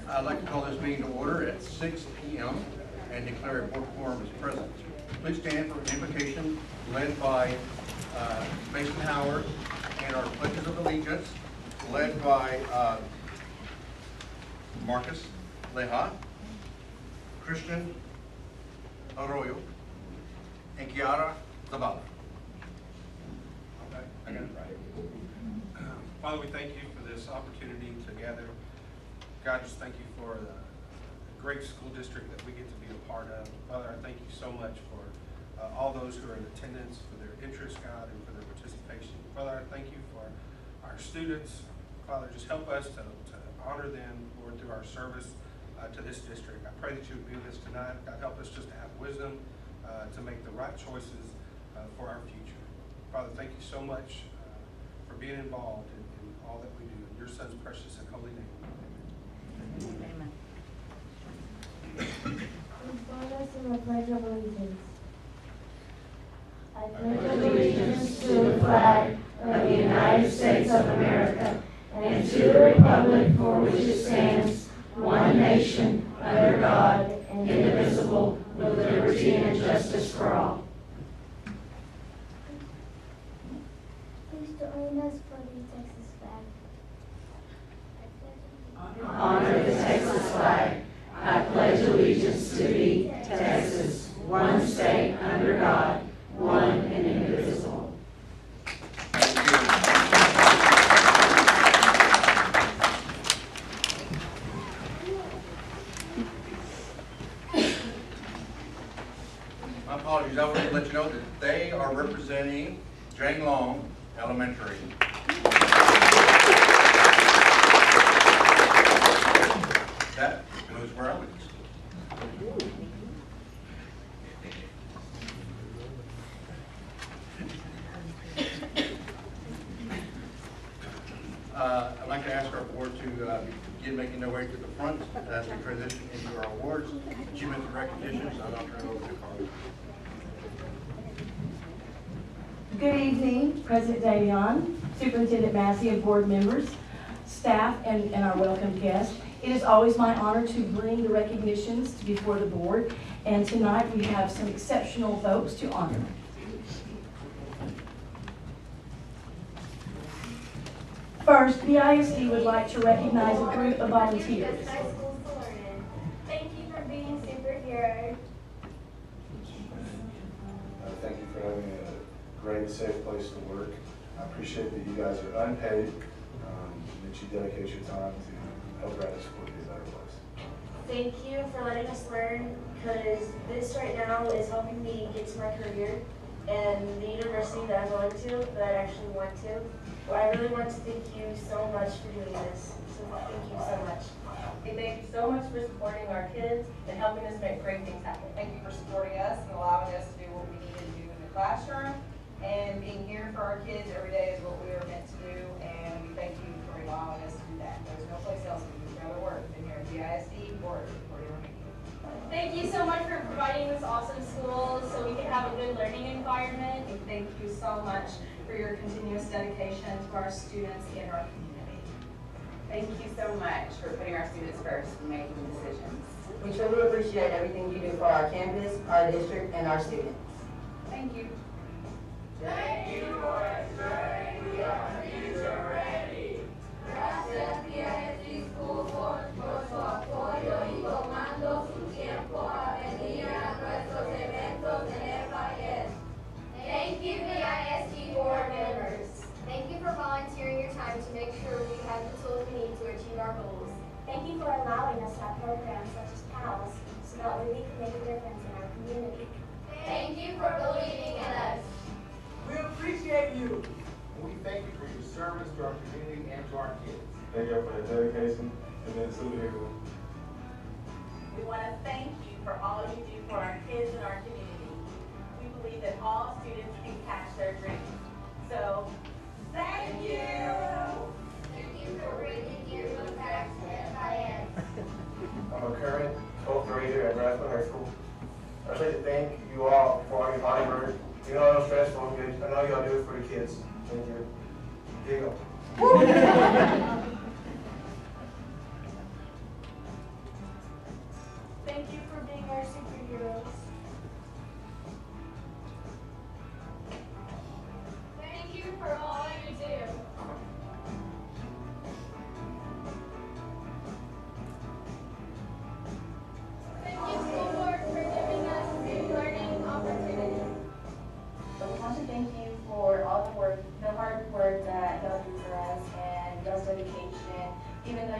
I'd like to call this meeting to order at 6 p.m. and declare a board quorum is present. Please stand for an invocation led by Mason Howard and our pledges of allegiance led by Marcus Leja, Christian Arroyo, and Kiara Zavala. Okay, I got it right. Father, we thank you for this opportunity to gather. God, just thank you for the great school district that we get to be a part of. Father, I thank you so much for all those who are in attendance, for their interest, God, and for their participation. Father, I thank you for our students. Father, just help us to honor them, Lord, through our service to this district. I pray that you would be with us tonight. God, help us just to have wisdom to make the right choices for our future. Father, thank you so much for being involved in all that we do. In your son's precious and holy name. Amen. Please join us in the Pledge of Allegiance. I pledge allegiance to the flag of the United States of America and to the republic for which it stands, one nation, under God, indivisible, with liberty and justice for all. Please join us for the Texas flag. Honor the Texas flag. I pledge allegiance to thee, Texas, one state under God, one and indivisible. My apologies, I want to let you know that they are representing Jane Long Elementary. That goes where I was. I'd like to ask our board to begin making their way to the front as we transition into our awards, achievement and recognitions. I'll now turn it over to Carla. Good evening, President Davion, Superintendent Massey, and board members, staff, and our welcome guests. It is always my honor to bring the recognitions before the board, and tonight we have some exceptional folks to honor. First, BISD would like to recognize a group of volunteers. High schools to learn in. Thank you for being superheroes. Thank you for having a great, safe place to work. I appreciate that you guys are unpaid, that you dedicate your time to help Radley School be a better place. Thank you for letting us learn, because this right now is helping me get to my career and the university that I'm going to, that I actually want to. Well, I really want to thank you so much for doing this. So thank you so much. We thank you so much for supporting our kids and helping us make great things happen. Thank you for supporting us and allowing us to do what we need to do in the classroom. And being here for our kids every day is what we are meant to do. And we thank you for allowing us to do that. There's no place else we would rather work than here at BISD or for your meeting. Thank you so much for providing this awesome school so we can have a good learning environment. And thank you so much for your continuous dedication to our students and our community. Thank you so much for putting our students first and making decisions. We truly appreciate everything you do for our campus, our district, and our students. Thank you. Thank you for ensuring we are future ready. Gracias, BISD School Board, por su apoyo y tomando su tiempo a venir a nuestros eventos en el FIS. Thank you, BISD board members. Thank you for volunteering your time to make sure we have the tools we need to achieve our goals. Thank you for allowing us to have programs such as PALS so that way we can make a difference in our community. Thank you for believing in us. We appreciate you. And we thank you for your service to our community and to our kids. Thank you for the dedication and then to everyone. We want to thank you for all you do for our kids and our community. We believe that all students can catch their dreams. So, thank you. Thank you for bringing your book back to FIS. I'm a current 12th grader at Radley High School. I'd like to thank you all for all your hard work. You know how stressful it is. I know y'all do it for the kids. Thank you. Here you go.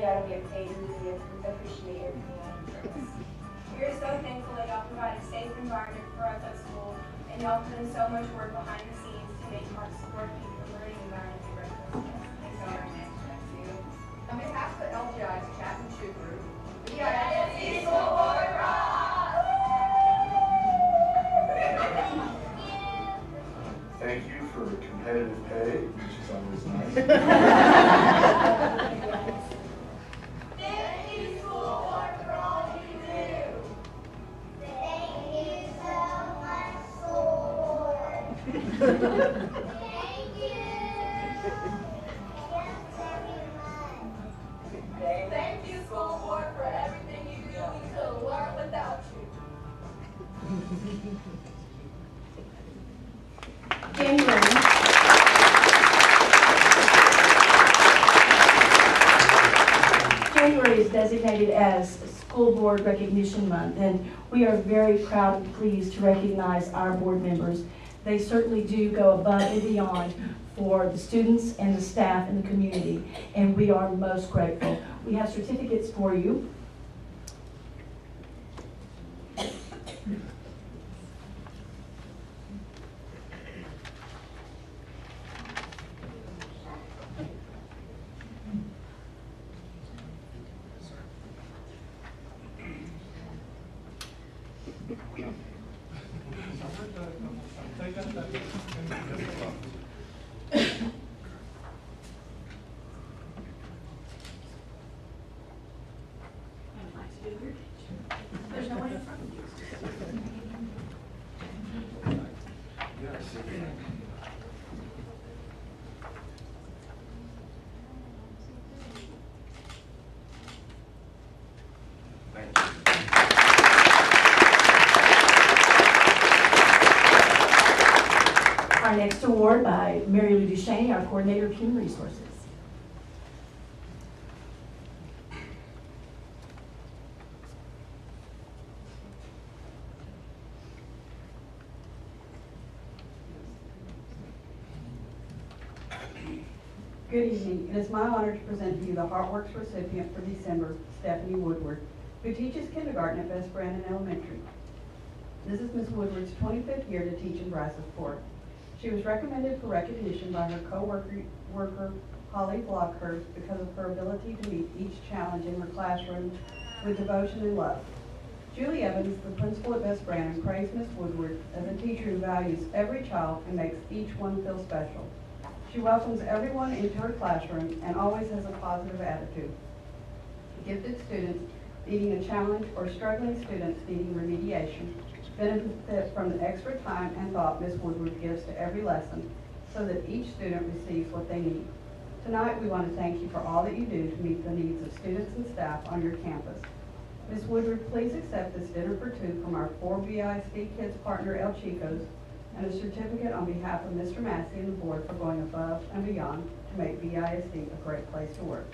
gotta be paid, we appreciate everything. We are so thankful that y'all provide a safe environment for us at school, and y'all put in so much work behind the scenes to make our working and learning environment be right for us. Thanks so very much. On behalf of the LGI's Chat and Chew Group, BISD School Board Rock! Thank you for competitive pay, which is always nice. Thank you, School Board, for all you do. Thank you so much, school board. Thank you. Thank you, School Board, for everything you do. We couldn't learn without you. January is designated as School Board Recognition Month, and we are very proud and pleased to recognize our board members. They certainly do go above and beyond for the students and the staff and the community, and we are most grateful. We have certificates for you. There's no way in front of you. Our next award by Mary Lou Duchesne, our Coordinator of Human Resources. Good evening. It is my honor to present to you the Heartworks recipient for December, Stephanie Woodward, who teaches kindergarten at Best Brandon Elementary. This is Ms. Woodward's 25th year to teach in Brazosport. She was recommended for recognition by her co-worker Holly Blockhurst because of her ability to meet each challenge in her classroom with devotion and love. Julie Evans, the principal at Best Brandon, praised Ms. Woodward as a teacher who values every child and makes each one feel special. She welcomes everyone into her classroom and always has a positive attitude. Gifted students needing a challenge or struggling students needing remediation benefit from the extra time and thought Ms. Woodward gives to every lesson so that each student receives what they need. Tonight, we want to thank you for all that you do to meet the needs of students and staff on your campus. Ms. Woodward, please accept this dinner for two from our 4 BISD Kids partner El Chicos and a certificate on behalf of Mr. Massey and the board for going above and beyond to make BISD a great place to work.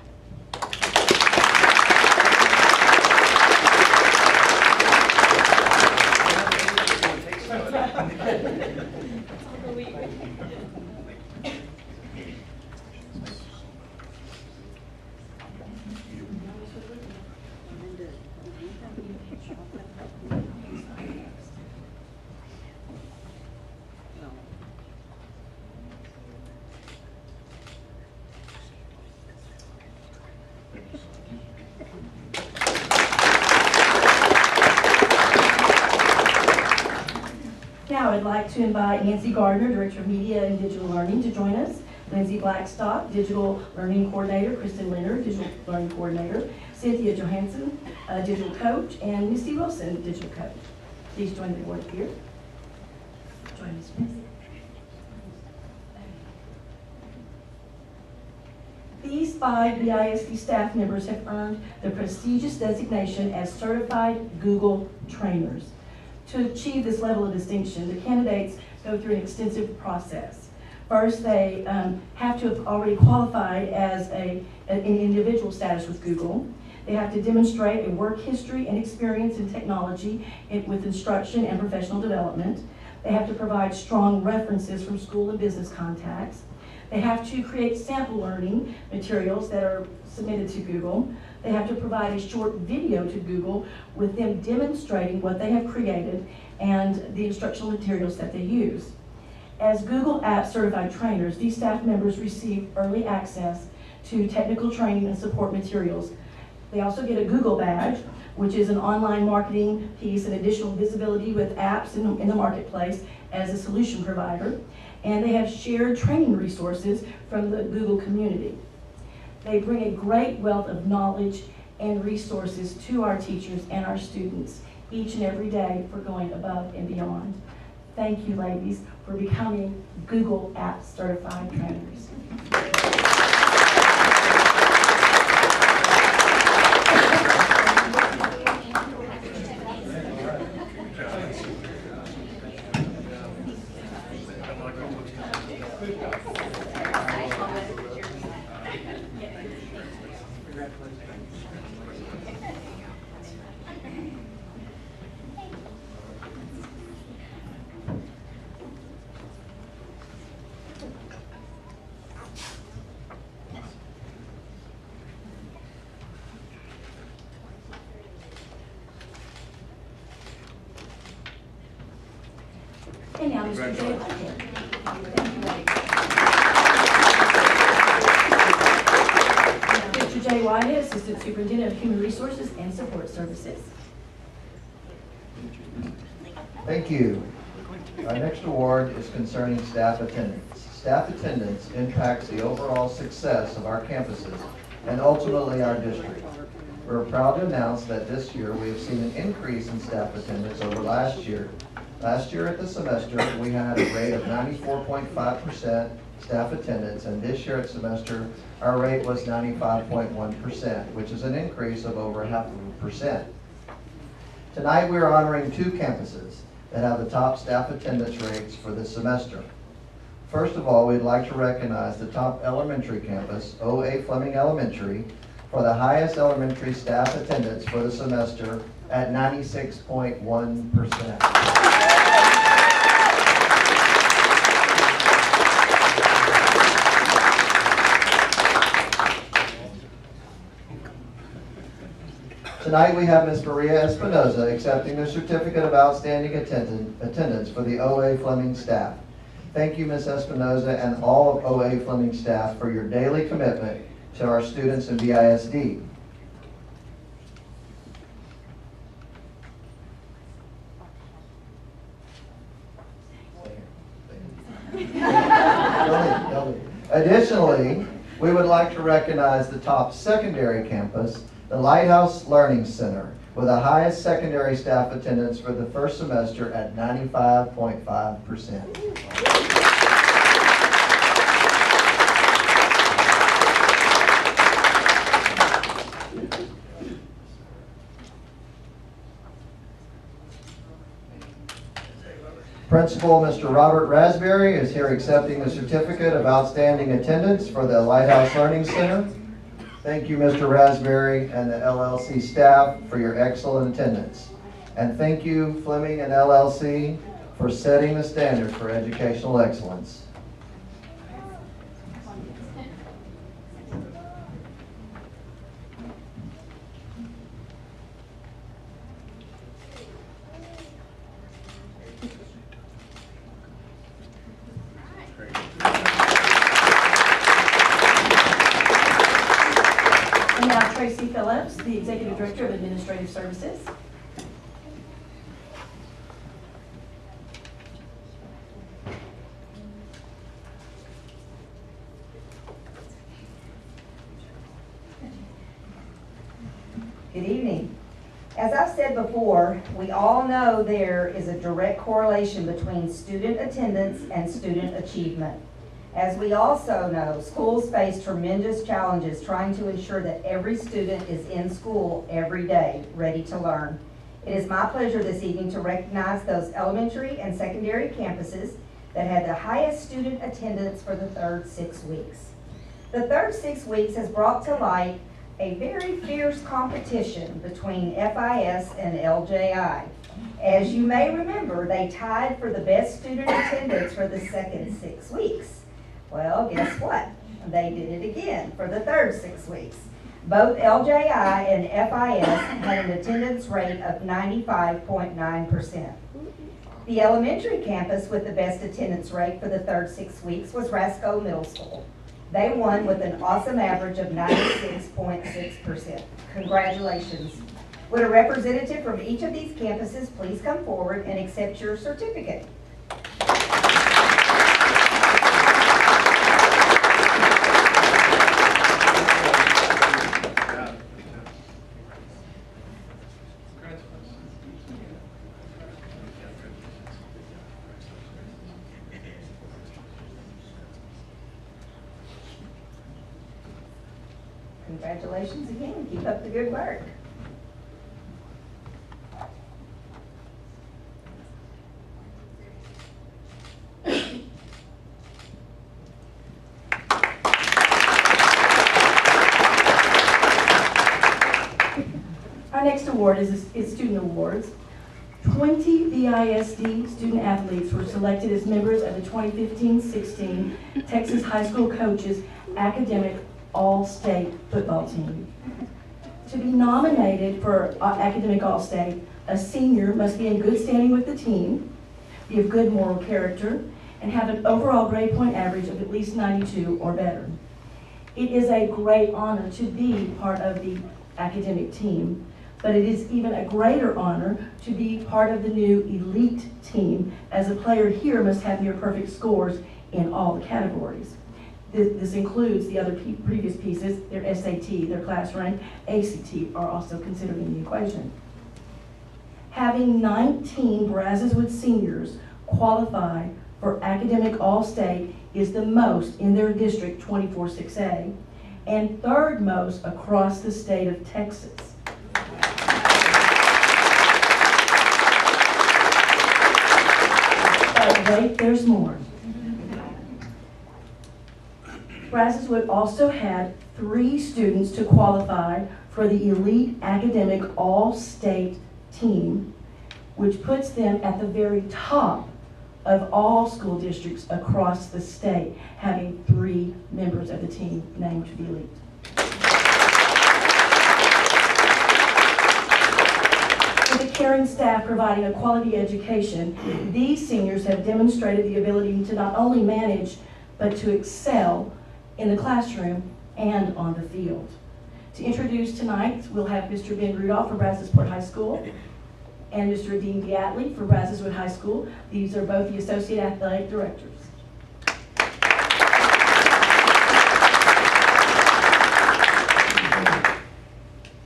Now I'd like to invite Nancy Gardner, Director of Media and Digital Learning, to join us. Lindsay Blackstock, Digital Learning Coordinator, Kristen Leonard, Digital Learning Coordinator, Cynthia Johansson, Digital Coach, and Misty Wilson, Digital Coach. Please join the board here. Join Ms. Smith. These 5 BISD staff members have earned the prestigious designation as Certified Google Trainers. To achieve this level of distinction, the candidates go through an extensive process. First, they have to have already qualified as an individual status with Google. They have to demonstrate a work history and experience in technology with instruction and professional development. They have to provide strong references from school and business contacts. They have to create sample learning materials that are submitted to Google. They have to provide a short video to Google with them demonstrating what they have created and the instructional materials that they use. As Google Apps certified trainers, these staff members receive early access to technical training and support materials. They also get a Google badge, which is an online marketing piece and additional visibility with apps in the marketplace as a solution provider. And they have shared training resources from the Google community. They bring a great wealth of knowledge and resources to our teachers and our students each and every day for going above and beyond. Thank you, ladies, for becoming Google Apps certified trainers. And now, Mr. Jay Whitehead. Mr. Jay Whitehead, Assistant Superintendent of Human Resources and Support Services. Thank you. Our next award is concerning staff attendance. Staff attendance impacts the overall success of our campuses and ultimately our district. We're proud to announce that this year we have seen an increase in staff attendance over last year. Last year at the semester, we had a rate of 94.5% staff attendance, and this year at semester, our rate was 95.1%, which is an increase of over 0.5%. Tonight, we are honoring 2 campuses that have the top staff attendance rates for this semester. First of all, we'd like to recognize the top elementary campus, O.A. Fleming Elementary, for the highest elementary staff attendance for the semester at 96.1%. Tonight we have Ms. Maria Espinoza accepting the Certificate of Outstanding Attendance for the O.A. Fleming staff. Thank you, Ms. Espinoza, and all of O.A. Fleming staff for your daily commitment to our students in BISD. Additionally, we would like to recognize the top secondary campus, the Lighthouse Learning Center, with the highest secondary staff attendance for the first semester at 95.5%. Principal Mr. Robert Raspberry is here accepting the Certificate of Outstanding Attendance for the Lighthouse Learning Center. Thank you, Mr. Raspberry and the LLC staff for your excellent attendance. And thank you, Fleming and LLC, for setting the standard for educational excellence. And now Tracy Phillips, the Executive Director of Administrative Services. Good evening. As I've said before, we all know there is a direct correlation between student attendance and student achievement. As we also know, schools face tremendous challenges trying to ensure that every student is in school every day, ready to learn. It is my pleasure this evening to recognize those elementary and secondary campuses that had the highest student attendance for the third 6 weeks. The third 6 weeks has brought to light a very fierce competition between FIS and LJI. As you may remember, they tied for the best student attendance for the second 6 weeks. Well, guess what? They did it again for the third 6 weeks. Both LJI and FIS had an attendance rate of 95.9%. The elementary campus with the best attendance rate for the third 6 weeks was Rasco Middle School. They won with an awesome average of 96.6%. Congratulations. Would a representative from each of these campuses please come forward and accept your certificate? Congratulations again. Keep up the good work. Our next award is student awards. 20 BISD student athletes were selected as members of the 2015-16 Texas High School Coaches Academic All-State Football Team. To be nominated for Academic All-State, a senior must be in good standing with the team, be of good moral character, and have an overall grade point average of at least 92 or better. It is a great honor to be part of the academic team, but it is even a greater honor to be part of the new elite team, as a player here must have near perfect scores in all the categories. This includes the other previous pieces, their SAT, their class rank, ACT are also considered in the equation. Having 19 Brazoswood seniors qualify for Academic All-State is the most in their district 24-6A and third most across the state of Texas. But wait, there's more. Brazoswood also had 3 students to qualify for the Elite Academic All-State team, which puts them at the very top of all school districts across the state, having 3 members of the team named to the elite. With a caring staff providing a quality education, these seniors have demonstrated the ability to not only manage, but to excel in the classroom and on the field. To introduce tonight, we'll have Mr. Ben Rudolph from Brazosport High School and Mr. Dean Gatley from Brazoswood High School. These are both the Associate Athletic Directors.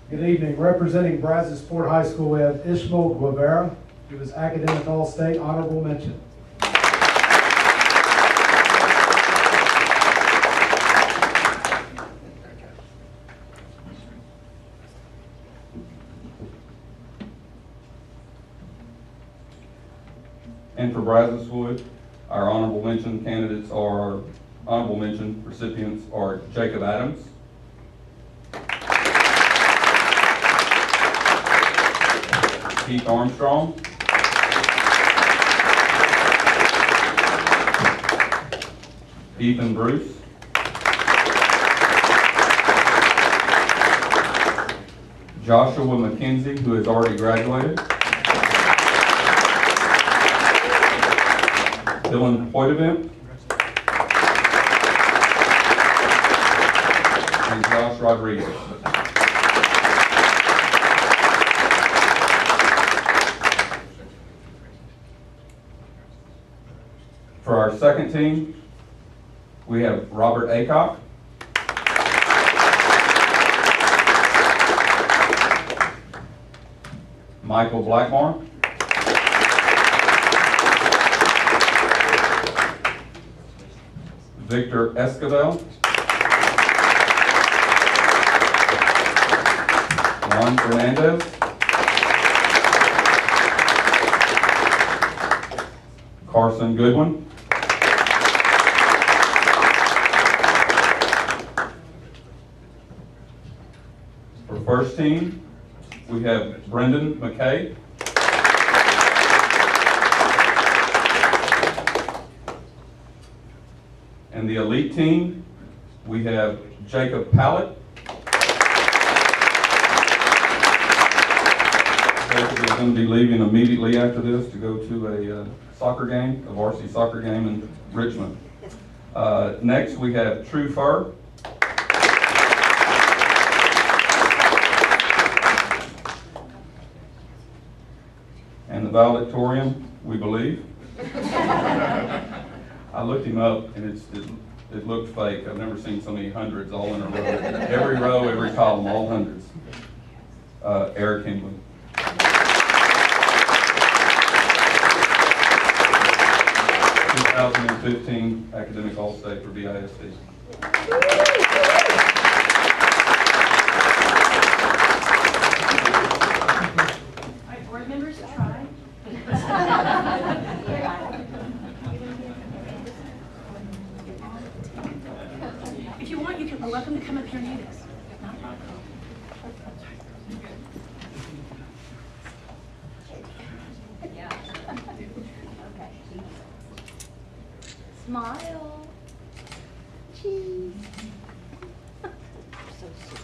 Good evening. Representing Brazosport High School, we have Ishmael Guevara. He was Academic All-State Honorable Mention. And for Brazoswood, our honorable mention candidates are, honorable mention recipients are Jacob Adams, Keith Armstrong, Ethan Bruce, Joshua McKenzie, who has already graduated, Dylan Poitevent, and Josh Rodriguez. For our second team, we have Robert Acock, Michael Blackmore, Victor Esquivel, Juan Fernandez, Carson Goodwin, for first team, we have Brendan McKay, and In the elite team, we have Jacob Pallett. Jacob is going to be leaving immediately after this to go to a soccer game, a varsity soccer game in Richmond. Next, we have True Fur. And the valedictorian, we believe. I looked him up, and it looked fake. I've never seen so many hundreds all in a row. Every row, every column, all hundreds. Eric Hemley. 2015 Academic All-State for BISD. Board members, try. If you want, you're welcome to come up here and do this. Not a problem. Smile. Cheese. So sweet.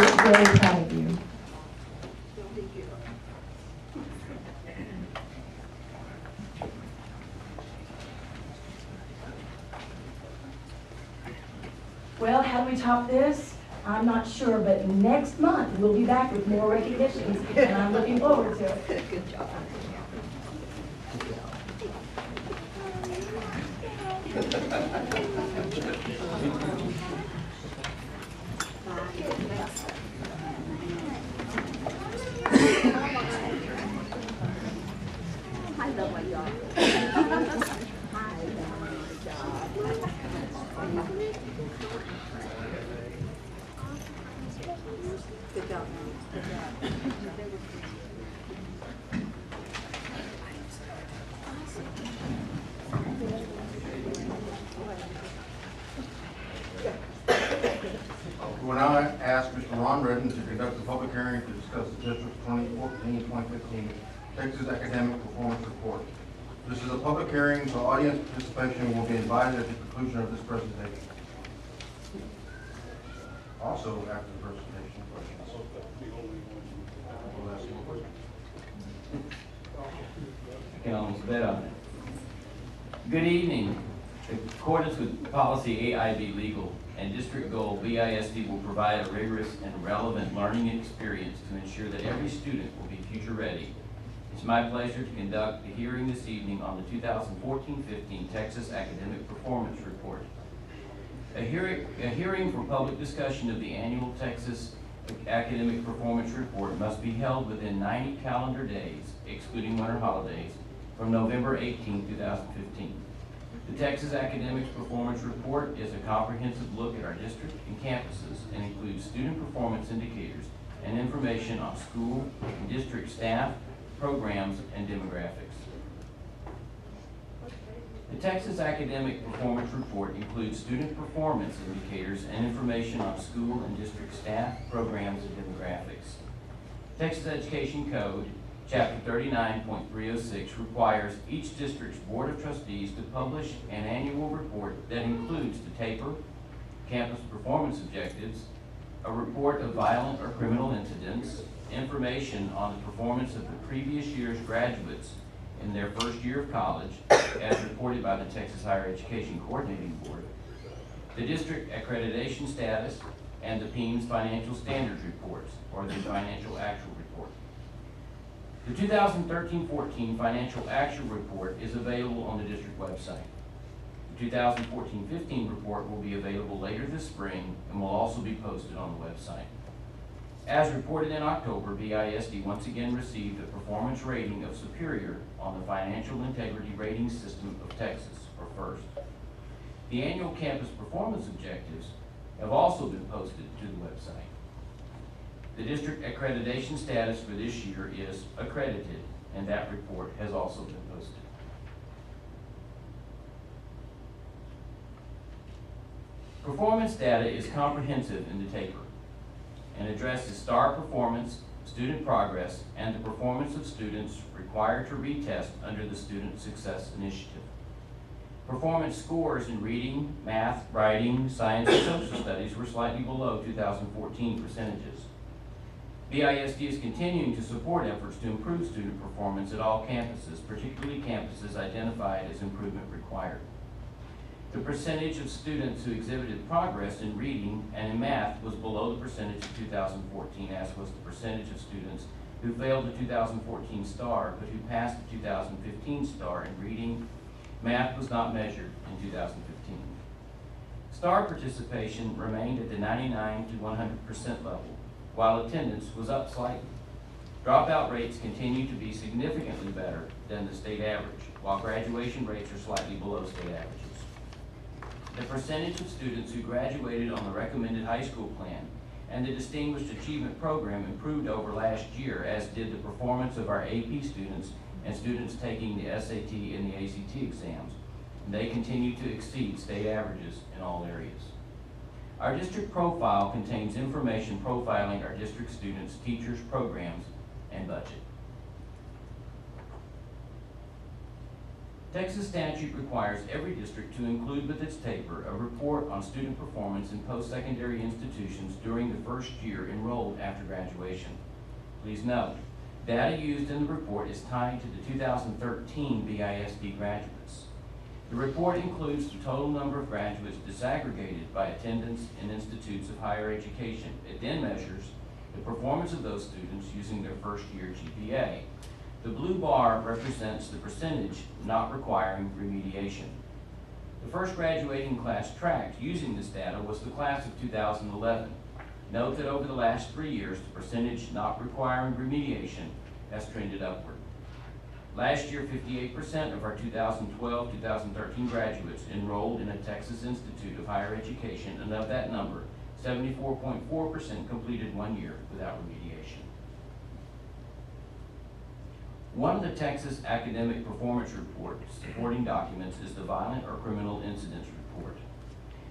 We're very proud of you. Well, how do we top this? I'm not sure, but next month we'll be back with more recognitions, and I'm looking forward to it. Good job. I love my job. I love my job. Good job, man. Good job. We will now ask Mr. Ron Redden to conduct a public hearing to discuss the district's 2014-2015 Texas Academic Performance Report. This is a public hearing, so audience participation will be invited at the conclusion of this presentation. Also, after the presentation, questions. We'll ask more questions. I can almost bet on it. Good evening. In accordance with policy AIB legal and district goal, BISD will provide a rigorous and relevant learning experience to ensure that every student will be future ready. It's my pleasure to conduct the hearing this evening on the 2014-15 Texas Academic Performance Report. A hearing for public discussion of the annual Texas Academic Performance Report must be held within 90 calendar days, excluding winter holidays, from November 18, 2015. The Texas Academic Performance Report is a comprehensive look at our district and campuses and includes student performance indicators and information on school and district staff, programs, and demographics. The Texas Academic Performance Report includes student performance indicators and information on school and district staff, programs, and demographics. Texas Education Code, Chapter 39.306 requires each district's Board of Trustees to publish an annual report that includes the taper, campus performance objectives, a report of violent or criminal incidents, information on the performance of the previous year's graduates in their first year of college, as reported by the Texas Higher Education Coordinating Board, the district accreditation status, and the PEIMS Financial Standards Reports, or the Financial Actual Report. The 2013-14 Financial Actual Report is available on the district website. The 2014-15 report will be available later this spring and will also be posted on the website. As reported in October, BISD once again received a performance rating of superior on the Financial Integrity Rating System of Texas, or FIRST. The annual campus performance objectives have also been posted to the website. The district accreditation status for this year is accredited, and that report has also been posted. Performance data is comprehensive in the taper and addresses STAR performance, student progress, and the performance of students required to retest under the Student Success Initiative. Performance scores in reading, math, writing, science, and social studies were slightly below 2014 percentages. BISD is continuing to support efforts to improve student performance at all campuses, particularly campuses identified as improvement required. The percentage of students who exhibited progress in reading and in math was below the percentage of 2014, as was the percentage of students who failed the 2014 STAR but who passed the 2015 STAR in reading. Math was not measured in 2015. STAR participation remained at the 99 to 100% level, while attendance was up slightly. Dropout rates continue to be significantly better than the state average, while graduation rates are slightly below state averages. The percentage of students who graduated on the recommended high school plan and the Distinguished Achievement Program improved over last year, as did the performance of our AP students and students taking the SAT and the ACT exams. They continue to exceed state averages in all areas. Our district profile contains information profiling our district students, teachers, programs, and budget. Texas statute requires every district to include with its taper a report on student performance in post-secondary institutions during the first year enrolled after graduation. Please note, data used in the report is tied to the 2013 BISD graduates. The report includes the total number of graduates disaggregated by attendance in institutes of higher education. It then measures the performance of those students using their first year GPA. The blue bar represents the percentage not requiring remediation. The first graduating class tracked using this data was the class of 2011. Note that over the last 3 years, the percentage not requiring remediation has trended upward. Last year, 58% of our 2012-2013 graduates enrolled in a Texas Institute of Higher Education, and of that number, 74.4% completed 1 year without remediation. One of the Texas Academic Performance Report supporting documents is the Violent or Criminal Incidents Report.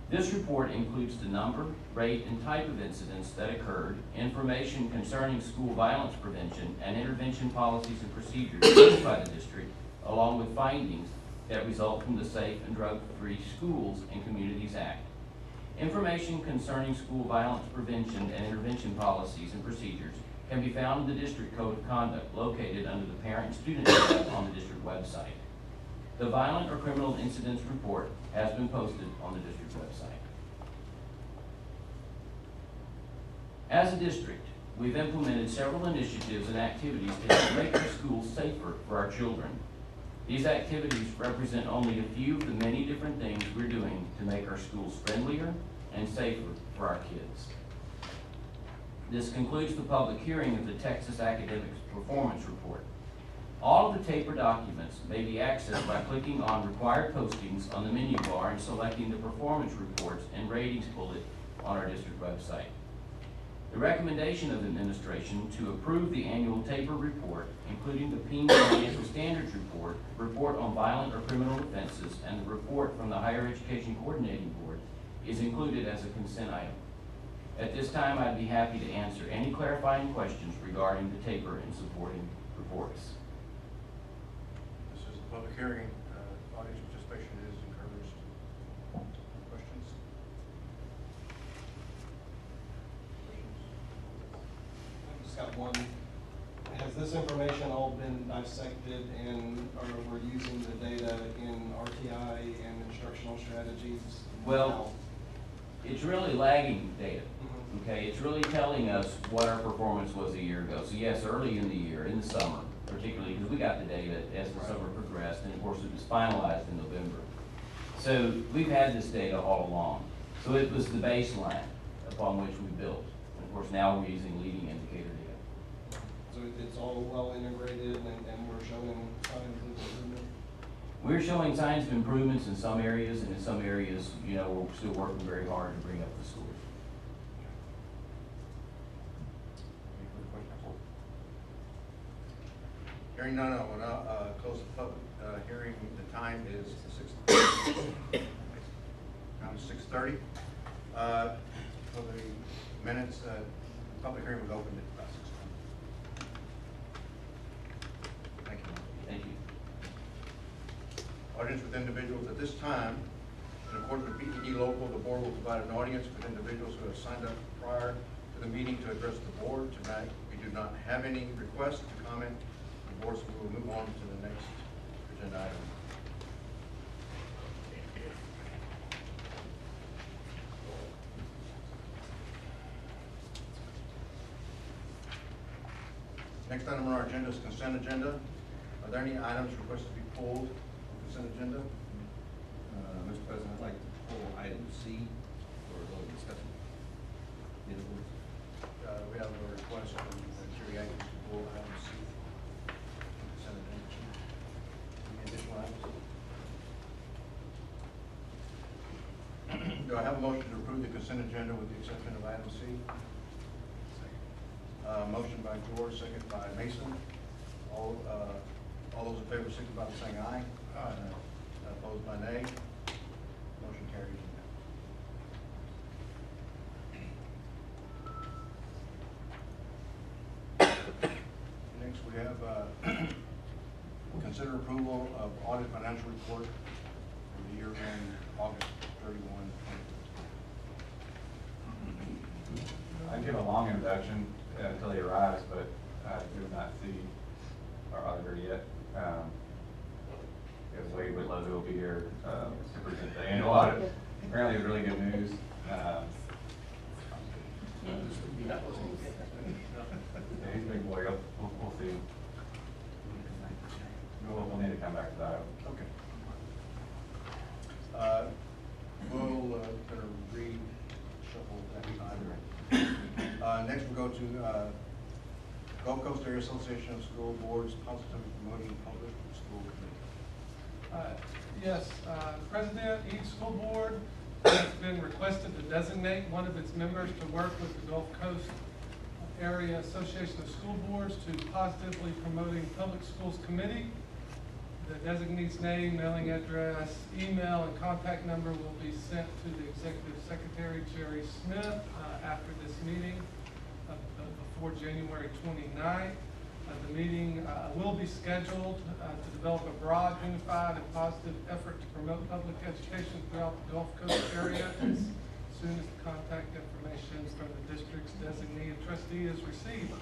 This report includes the number, rate, and type of incidents that occurred, information concerning school violence prevention, and intervention policies and procedures used by the district, along with findings that result from the Safe and Drug-Free Schools and Communities Act. Information concerning school violence prevention and intervention policies and procedures can be found in the District Code of Conduct located under the Parent and Student tab on the district website. The Violent or Criminal Incidents Report has been posted on the district website. As a district, we've implemented several initiatives and activities to help make our schools safer for our children. These activities represent only a few of the many different things we're doing to make our schools friendlier and safer for our kids. This concludes the public hearing of the Texas Academic Performance Report. All of the taper documents may be accessed by clicking on Required Postings on the menu bar and selecting the Performance Reports and Ratings bullet on our district website. The recommendation of administration to approve the annual taper report, including the PEEM Financial Standards Report, report on violent or criminal offenses, and the report from the Higher Education Coordinating Board, is included as a consent item. At this time, I'd be happy to answer any clarifying questions regarding the taper and supporting reports. This is a public hearing. Audience participation is encouraged. Questions? I just got one. Has this information all been dissected, and or we're using the data in RTI and instructional strategies? Well, it's really lagging data. Okay, it's really telling us what our performance was a year ago. So yes, early in the year, in the summer, particularly because we got the data as the summer progressed, and of course it was finalized in November. So we've had this data all along. So it was the baseline upon which we built. And of course now we're using leading indicator data. So it's all well integrated, and we're showing signs of improvement? We're showing signs of improvements in some areas, and in some areas, you know, we're still working very hard to bring up the scores. Hearing none, I will now close the public hearing. The time is 6:30. For the minutes, public hearing was opened at about 6:20. Thank you. Thank you. Audience with individuals at this time. In accordance with BED local, the board will provide an audience with individuals who have signed up prior to the meeting to address the board. Tonight, we do not have any requests to comment. The board, so we will move on to the next agenda item. Next item on our agenda is consent agenda. Are there any items requested to be pulled from consent agenda? Mr. President, I'd like to pull item C for a little discussion. We have a request from Jerry Atkins to pull item C from consent agenda. Any additional items? Do I have a motion to approve the consent agenda with the exception of item C? Motion by George, second by Mason. All those in favor signify by saying aye. Aye. Opposed by nay. Motion carries. Next, we have consider approval of audit financial report for the year end August 31, 2015. I'd give a long introduction until he arrives, but we do not see our auditor yet. Because Wade Whitlow will be here to present the annual audit. Apparently, it's really good news. Yeah, he's a big boy. We'll see. We'll need to come back to that. Okay. We'll reshuffle that time. Next, we'll go to Gulf Coast Area Association of School Boards Positively Promoting Public School Committee. Yes, President, each school board has been requested to designate one of its members to work with the Gulf Coast Area Association of School Boards to Positively Promoting Public Schools Committee. The designee's name, mailing address, email, and contact number will be sent to the Executive Secretary, Jerry Smith, after this meeting before January 29th. The meeting will be scheduled to develop a broad, unified, and positive effort to promote public education throughout the Gulf Coast area as soon as the contact information from the district's designee and trustee is received.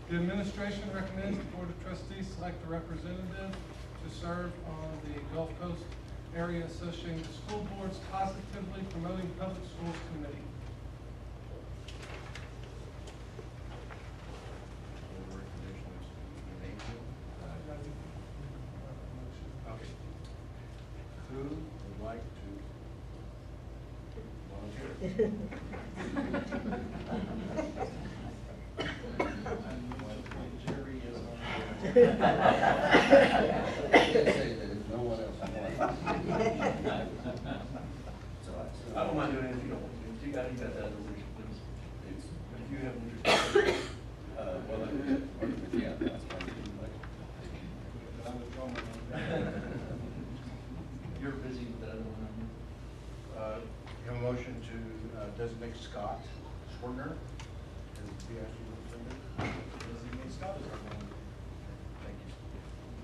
The administration recommends the Board of Trustees select a representative to serve on the Gulf Coast Area Association of School Boards Positively Promoting Public Schools Committee. Okay. Who would like to volunteer? Jerry is on. No one else I don't mind doing it if you don't want to. You got that resolution, please. If you have interest. yeah, that's fine. You're busy with that other one. You have a motion to designate Scott Schwartner as BISD representative. Designate Scott as our one. Thank you.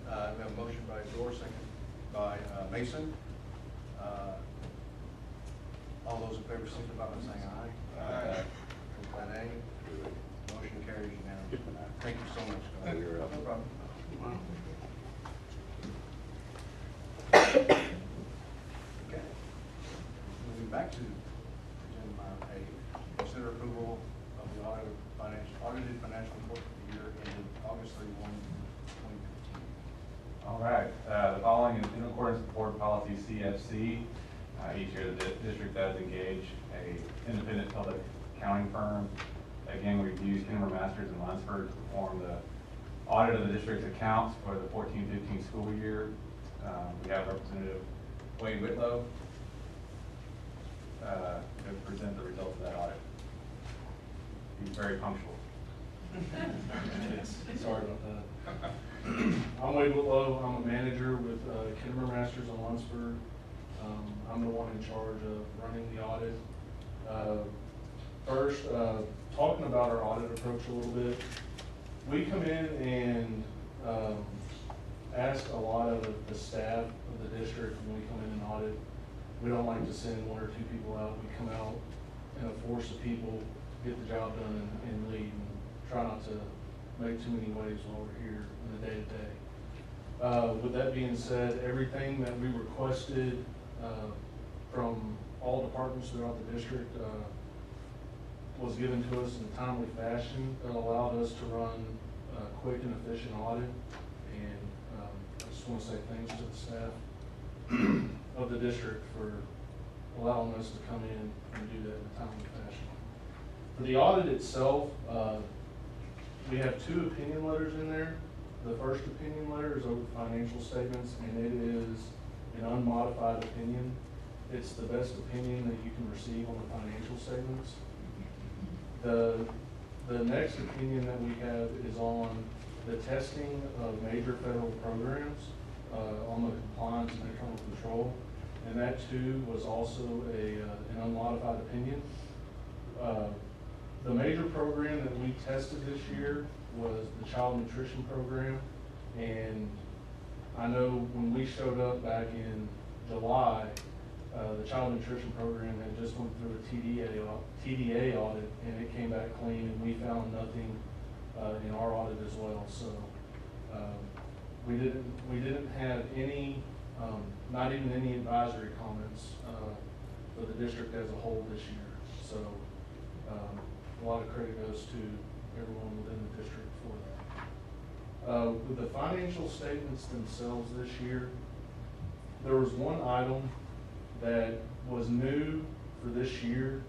We have a motion by George, second by Mason. All those in favor signify by saying aye. Aye. Opposed by nay. Motion carries unanimously. Thank you so much, Scott. No problem. Okay. Moving back to agenda item A, consider approval of the audited financial report for the year ended August 31, 2015. All right. The following is in accordance with board policy CFC. Each year, the district does engage a independent public accounting firm. Again, we've used Kimber Masters in Lunsford to perform the audit of the district's accounts for the 14-15 school year. We have Representative Wade Whitlow to present the results of that audit. He's very punctual. Sorry about that. Wade Whitlow. I'm a manager with Kinderman Masters in Lunsford. I'm the one in charge of running the audit. First, talking about our audit approach a little bit. We come in and ask a lot of the staff of the district when we come in and audit. We don't like to send one or two people out. We come out in a force of people, get the job done and leave, and try not to make too many waves while we're here in the day-to-day. With that being said, everything that we requested from all departments throughout the district was given to us in a timely fashion that allowed us to run a quick and efficient audit. And I just want to say thanks to the staff of the district for allowing us to come in and do that in a timely fashion. For the audit itself, we have 2 opinion letters in there. The first opinion letter is over financial statements, and it is an unmodified opinion. It's the best opinion that you can receive on the financial statements. The next opinion that we have is on the testing of major federal programs on the compliance and internal control, and that too was also an unmodified opinion. The major program that we tested this year was the child nutrition program, and I know when we showed up back in July, the child nutrition program had just went through a TDA audit, and it came back clean, and we found nothing in our audit as well. So we didn't have any, not even any advisory comments for the district as a whole this year. So a lot of credit goes to everyone within the district for that. With the financial statements themselves this year, there was one item that was new for this year.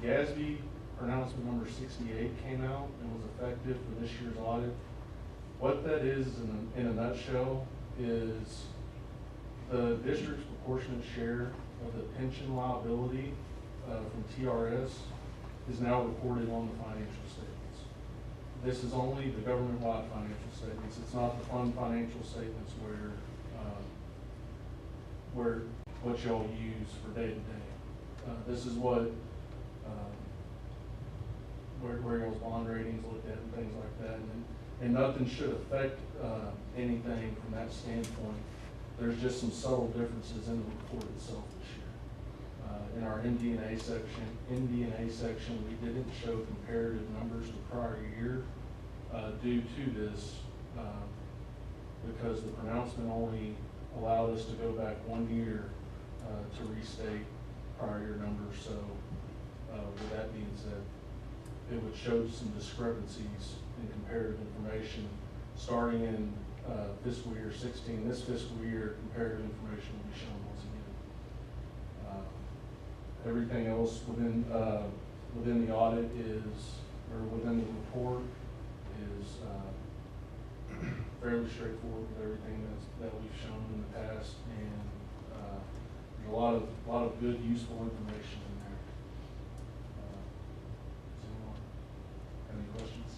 BISD pronouncement number 68 came out and was effective for this year's audit. What that is in a nutshell is the district's proportionate share of the pension liability from TRS is now reported on the financial statements. This is only the government-wide financial statements. It's not the fund financial statements where what y'all use for day-to-day. This is what where y'all's bond ratings looked at and things like that, and nothing should affect anything from that standpoint. There's just some subtle differences in the report itself this year. In our MD&A section, we didn't show comparative numbers to prior year due to this because the pronouncement only allowed us to go back 1 year to restate prior year numbers. So with that being said, it would show some discrepancies in comparative information starting in fiscal year 16. This fiscal year, comparative information will be shown once again. Everything else within the audit within the report is fairly straightforward with everything that we've shown in the past, and there's a lot of good, useful information in there. Does anyone have any questions?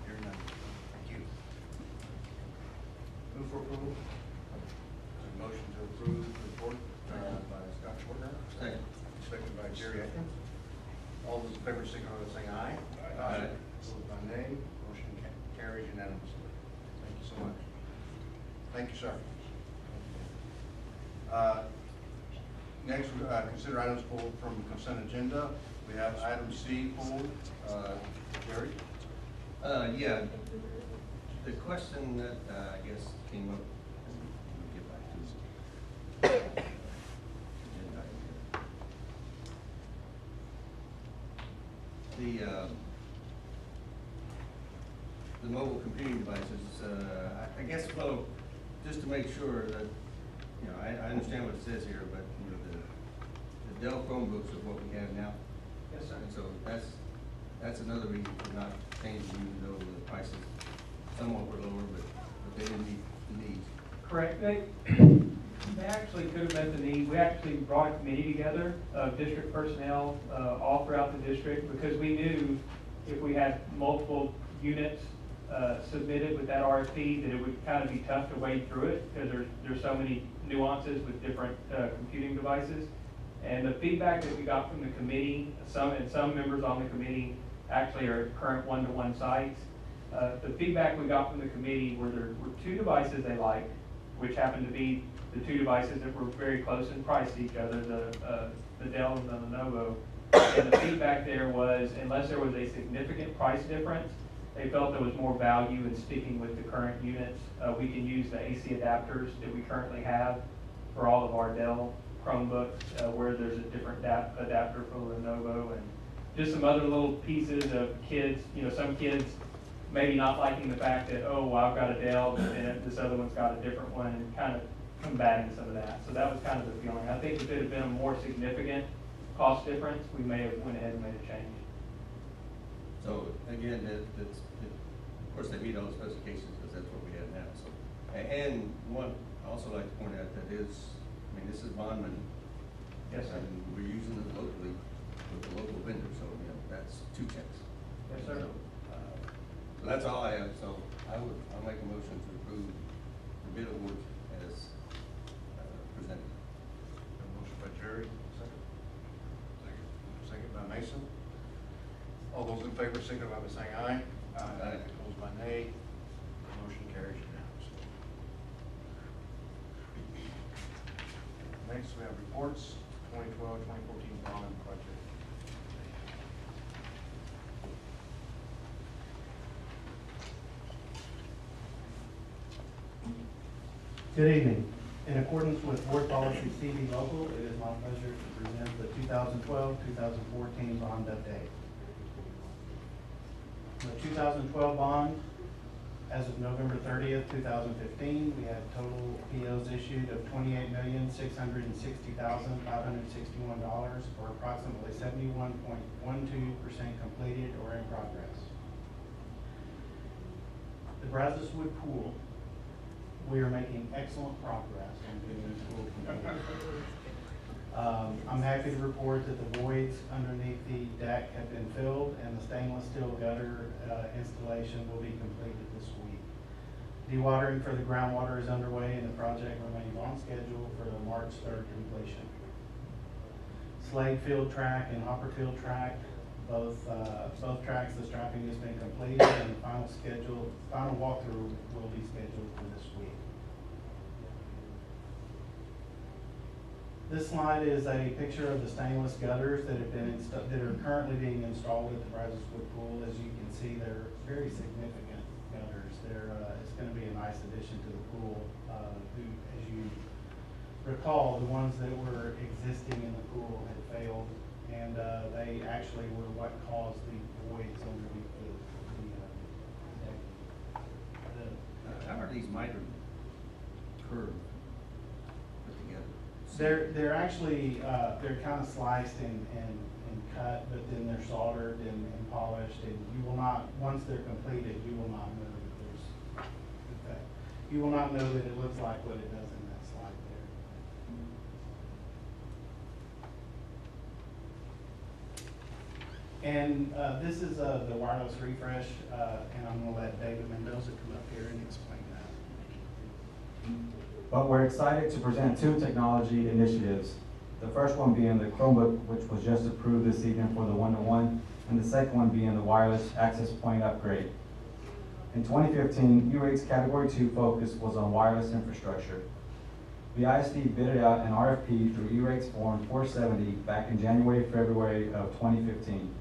Hearing none. Thank you. Move for approval. There's a motion to approve the report by Scott Schwartner. Second. Seconded by Jerry Atkins. All those in favor signify by saying aye. Aye. Opposed by nay. Motion carries unanimously. Thank you so much. Thank you, sir. Next, consider items pulled from consent agenda. We have item C pulled. Jerry? Yeah, the question that I guess came up, let me get back to this. The mobile computing devices, I guess, well, just to make sure that, you know, I understand what it says here, but, you know, the Dell Chromebooks are what we have now. Yes, sir. And so that's another reason for not changing, even though the prices somewhat were lower, but they didn't meet the needs. Correct. They actually could have met the need. We actually brought a committee together of district personnel all throughout the district because we knew if we had multiple units submitted with that RFP that it would kind of be tough to wade through it because there's so many nuances with different computing devices. And the feedback that we got from the committee, some members on the committee actually are current one-to-one sites. The feedback we got from the committee were there were two devices they liked, which happened to be the two devices that were very close in price to each other, the Dell and the Lenovo. And the feedback there was, unless there was a significant price difference, they felt there was more value in sticking with the current units. We can use the AC adapters that we currently have for all of our Dell Chromebooks, where there's a different adapter for Lenovo, and just some other little pieces of kids, some kids maybe not liking the fact that, oh, well, I've got a Dell, and this other one's got a different one, and kind of combating some of that. So that was kind of the feeling. I think if it had been a more significant cost difference, we may have went ahead and made a change. So again, of course, they meet all the specifications because that's what we have now. So, and one, I also like to point out that this is bond money. Yes, sir. And we're using it locally with the local vendor, so that's two checks. Yes, sir. So that's all I have. So I'll make a motion to approve the bid award as presented. A motion by Jerry, second. Second by Mason. All those in favor signify by saying aye. Aye. Opposed by nay. Motion carries unanimously. Next, we have reports, 2012-2014 bond project. Good evening. In accordance with Board Policy CB Local, it is my pleasure to present the 2012-2014 bond update. The 2012 bond, as of November 30th, 2015, we had total POs issued of $28,660,561 for approximately 71.12% completed or in progress. The Brazos Wood Pool, we are making excellent progress on getting this pool completed. I'm happy to report that the voids underneath the deck have been filled and the stainless steel gutter installation will be completed this week. Dewatering for the groundwater is underway and the project remains on schedule for the March 3rd completion. Slade field track and hopper field track, both tracks, the striping has been completed and the final walkthrough will be scheduled for this week. This slide is a picture of the stainless gutters that have been that are currently being installed at the Brazos Wood Pool. As you can see, they're very significant gutters. It's going to be a nice addition to the pool. As you recall, the ones that were existing in the pool had failed, and they actually were what caused the voids underneath the deck. How are these miter curved put together? They're actually they're kind of sliced and cut, but then they're soldered and polished, and you will not, once they're completed, you will not know that there's, in fact, you will not know that it looks like what it does in that slide there. And this is the wireless refresh, and I'm going to let David Mendoza come up here and explain that. But we're excited to present two technology initiatives. The first one being the Chromebook, which was just approved this evening for the one-to-one, and the second one being the wireless access point upgrade. In 2015, E-Rate's Category 2 focus was on wireless infrastructure. BISD bid out an RFP through E-Rate's Form 470 back in February of 2015.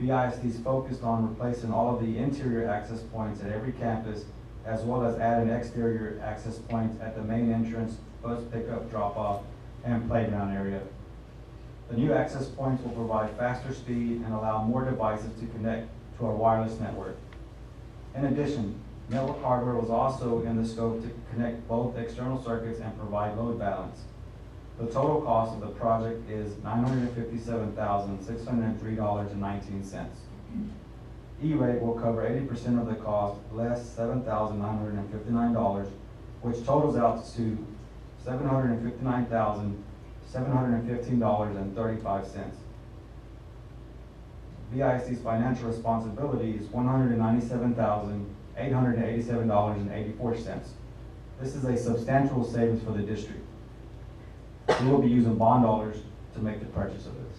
BISD is focused on replacing all of the interior access points at every campus, as well as adding exterior access points at the main entrance, bus pickup, drop-off, and playground area. The new access points will provide faster speed and allow more devices to connect to our wireless network. In addition, network hardware was also in the scope to connect both external circuits and provide load balance. The total cost of the project is $957,603.19. E-Rate will cover 80% of the cost, less $7,959, which totals out to $759,715.35. BISD's financial responsibility is $197,887.84. This is a substantial savings for the district. We will be using bond dollars to make the purchase of this.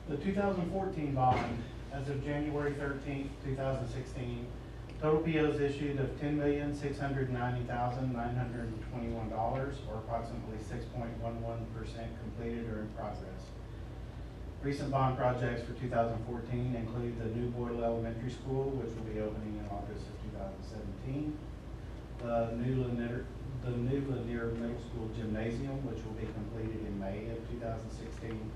The 2014 bond, as of January 13th, 2016, total POs issued of $10,690,921, or approximately 6.11% completed or in progress. Recent bond projects for 2014 include the new Boyle Elementary School, which will be opening in August of 2017, the new Lanier Middle School Gymnasium, which will be completed in May of 2016,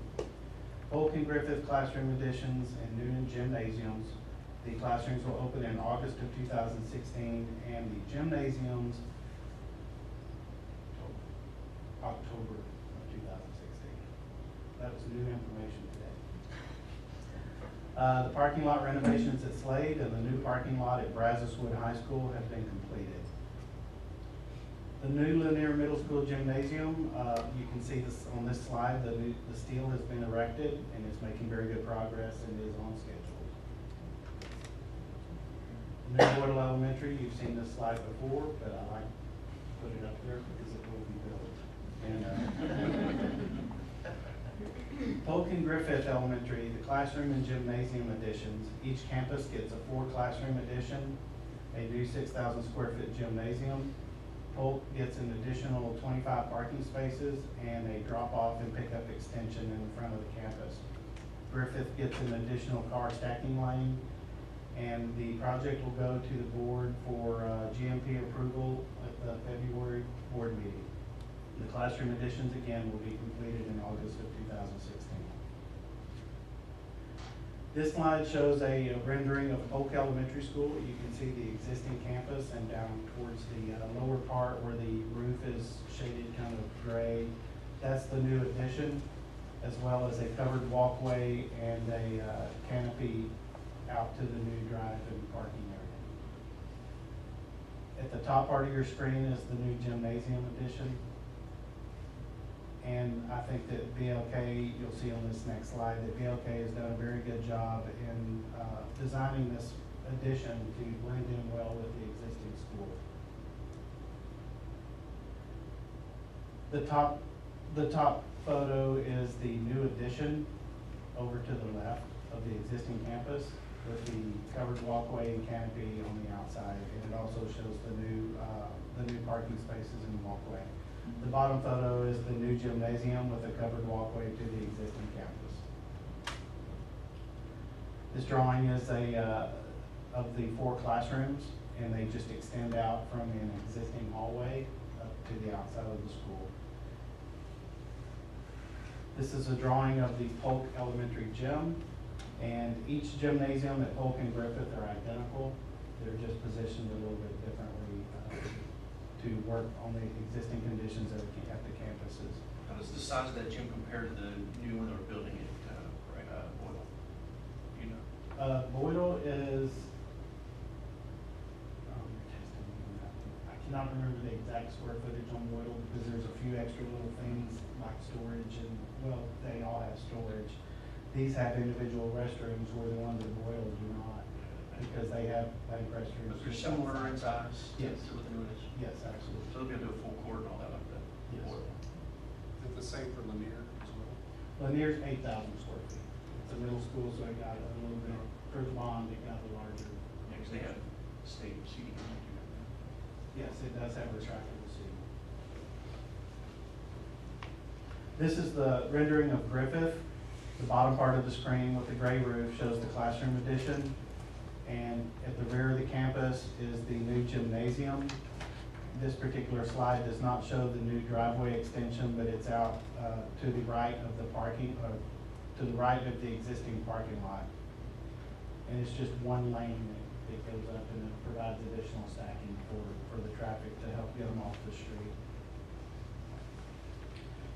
Polk and Griffith classroom additions and Noonan gymnasiums. The classrooms will open in August of 2016, and the gymnasiums October of 2016. That was new information today. The parking lot renovations at Slade and the new parking lot at Brazos Wood High School have been completed. The new Lanier Middle School Gymnasium, you can see this on this slide, the steel has been erected and is making very good progress and is on schedule. The new Boyle Elementary, you've seen this slide before, but I like to put it up there because it will be built. And Polk and Griffith Elementary, the classroom and gymnasium additions. Each campus gets a 4-classroom addition, a new 6,000 square foot gymnasium. Polk gets an additional 25 parking spaces and a drop-off and pickup extension in the front of the campus. Griffith gets an additional car stacking lane, and the project will go to the board for GMP approval at the February board meeting. The classroom additions, again, will be completed in August of 2016. This slide shows a rendering of Polk Elementary School. You can see the existing campus, and down towards the lower part where the roof is shaded kind of gray. That's the new addition, as well as a covered walkway and a canopy out to the new drive and parking area. At the top part of your screen is the new gymnasium addition. And I think that BLK, you'll see on this next slide, that BLK has done a very good job in designing this addition to blend in well with the existing school. The top photo is the new addition over to the left of the existing campus with the covered walkway and canopy on the outside. And it also shows the new parking spaces in the walkway. The bottom photo is the new gymnasium with a covered walkway to the existing campus. This drawing is of the 4 classrooms, and they just extend out from an existing hallway up to the outside of the school. This is a drawing of the Polk Elementary Gym, and each gymnasium at Polk and Griffith are identical. They're just positioned a little bit differently to work on the existing conditions at the campuses. How does the size of that gym compare to the new one they're building at Boyle? You know? Boyle is, I cannot remember the exact square footage on Boyle because there's a few extra little things like storage and, well, they all have storage. These have individual restrooms where the ones at Boyle do not, because they have bank restrooms. But they're similar in size? Yes. To what the new one is? Yes, absolutely. So they'll be able to do a full court and all that like that? Yes. Is it the same for Lanier as well? Lanier's 8,000 square feet. It's a middle school, so it got a little bit, for the bond, it got a larger. Yeah, 'cause they have state seating. Yes, it does have retractable seating. This is the rendering of Griffith. The bottom part of the screen with the gray roof shows the classroom addition. And at the rear of the campus is the new gymnasium. This particular slide does not show the new driveway extension, but it's out to the right of the parking, or to the right of the existing parking lot. And it's just one lane that goes up, and it provides additional stacking for the traffic to help get them off the street.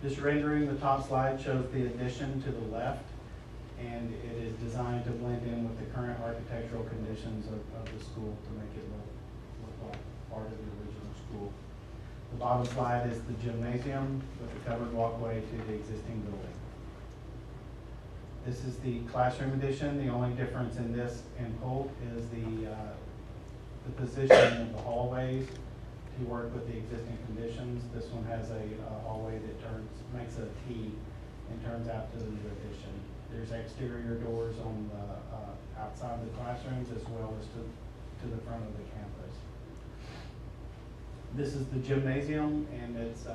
This rendering, the top slide, shows the addition to the left, and it is designed to blend in with the current architectural conditions of the school to make it look like part of the original school. The bottom slide is the gymnasium with the covered walkway to the existing building. This is the classroom addition. The only difference in this and Holt is the position of the hallways to work with the existing conditions. This one has a hallway that makes a T and turns out to the new addition. There's exterior doors on the outside of the classrooms as well as to the front of the campus. This is the gymnasium, and it's,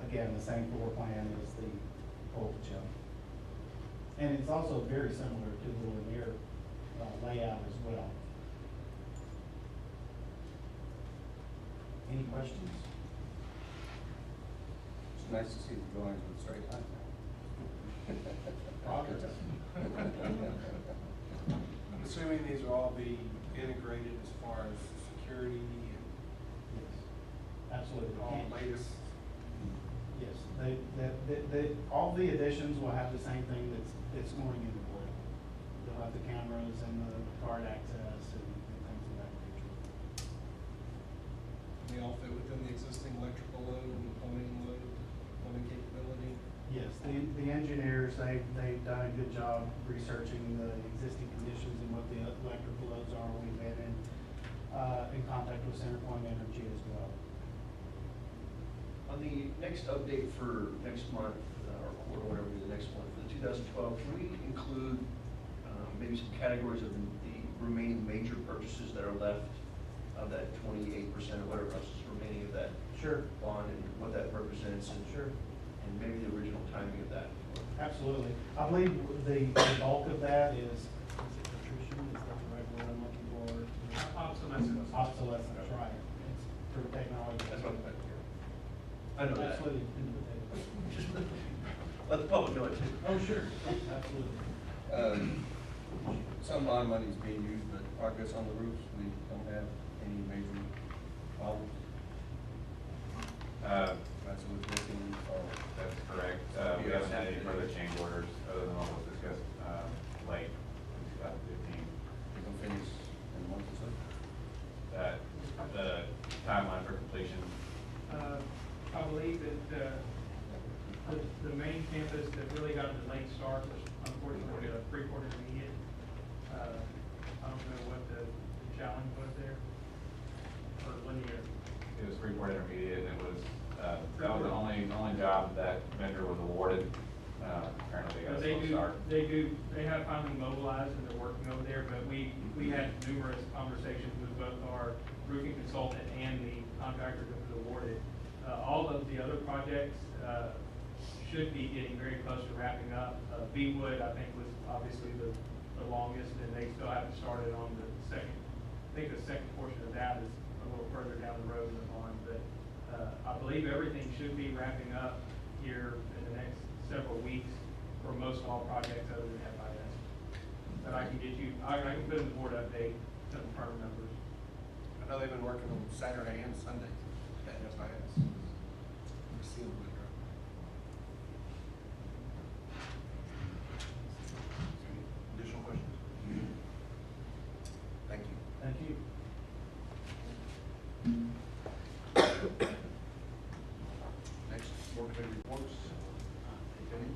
again, the same floor plan as the Holt gym. And it's also very similar to the Lanier layout as well. Any questions? It's nice to see the drawings with straight lines now. Progress. I'm assuming these will all be integrated as far as security and Absolutely. all the latest. Yes, all the additions will have the same thing that's going in the building. They'll have the cameras and the card access and things of that nature. They all fit within the existing electrical load and plumbing capability? Yes, the engineers, they've done a good job researching the existing conditions and what the electrical loads are. We've been in contact with CenterPoint Energy as well. On the next update for next month, or quarter, whatever the next one, for the 2012, can we include maybe some categories of the remaining major purchases that are left of that 28% or whatever else is remaining of that bond, and what that represents, and and maybe the original timing of that? Absolutely. I believe the bulk of that is it attrition? Is that the right word I'm looking for? Obsolescence. Obsolescence, right. It's through technology. That's what I'm thinking. I know that. Absolutely. Just let the public know it too. Oh, sure. Absolutely. Some bond money is being used, but progress on the roofs, we don't have any major problems. That's what's missing, or That's correct. We haven't had any further change orders other than what was discussed late in 2015. we can finish in a month or so. That the timeline for completion. I believe that the main campus that really got a delayed start was unfortunately a Freeport Intermediate. I don't know what the challenge was there, or Linear. It was Freeport Intermediate, and it was that was the only job that vendor was awarded. Apparently they got a slow start. They have finally mobilized and they're working over there, but we had numerous conversations with both our roofing consultant and the contractor that was awarded. All of the other projects should be getting very close to wrapping up. Beechwood, I think, was obviously the longest, and they still haven't started on the second. I think the second portion of that is a little further down the road in the bond, but I believe everything should be wrapping up here in the next several weeks for most all projects other than FIS. But I can get you, I can put in the board update to the firm numbers. I know they've been working on Saturday and Sunday at FIS. Sealed with her. Additional questions? Thank you. Thank you. Next, board committee reports. If any?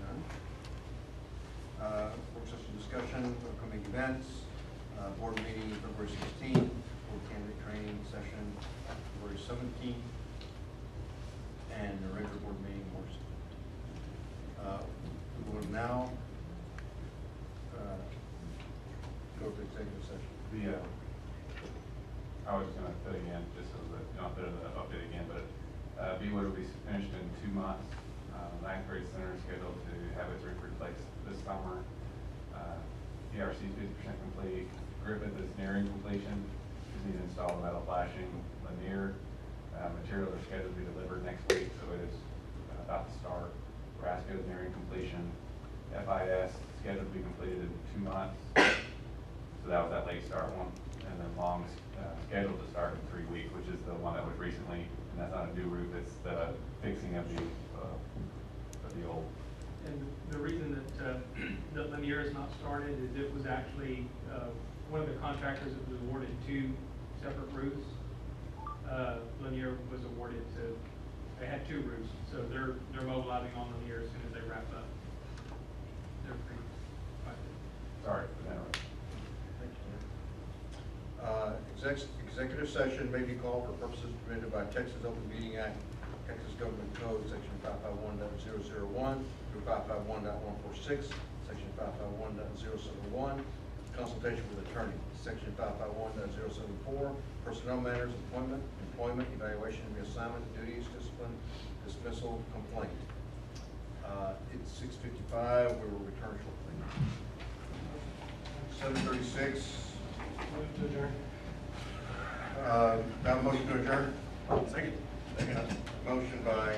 None. Work session discussion, upcoming events, board meeting February 16th, board candidate training session February 17th, and the regular board meeting March 16th. We will now go to executive session. I was just gonna put again, just so that you don't put in the update again, but Beechwood will be finished in 2 months. Ninth grade center is scheduled to have its roof replaced this summer. PRC is 50% complete. Griffith is nearing completion. Just need to install the metal flashing. Lanier materials are scheduled to be delivered next week, so it is about to start. Nebraska is nearing completion. FIS scheduled to be completed in 2 months. So that was that late start one. And then Long's scheduled to start in 3 weeks, which is the one that was recently, and that's not a new roof, it's the fixing of the the old. And the reason that Lanier is not started is it was actually, one of the contractors that was awarded 2 separate roofs. Lanier was awarded to, they had 2 roofs, so they're mobilizing on Lanier as soon as they wrap up. They're pretty excited. Sorry for that. Executive session may be called for purposes permitted by Texas Open Meeting Act, Texas Government Code, Section 551.001 through 551.146, Section 551.071, consultation with attorney, Section 551.074, personnel matters, employment, evaluation, reassignment, duties, discipline, dismissal, complaint. It's 6:55, we will return shortly. 7:36. Move to adjourn. Have a motion to adjourn? Second. Motion by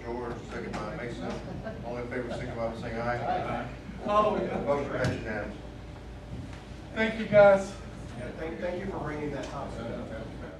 George, second by Mason. All in favor, signify by saying aye. Aye. Oh, yeah. Motion passes unanimously. Thank you, guys. Yeah, thank you for bringing that topic up.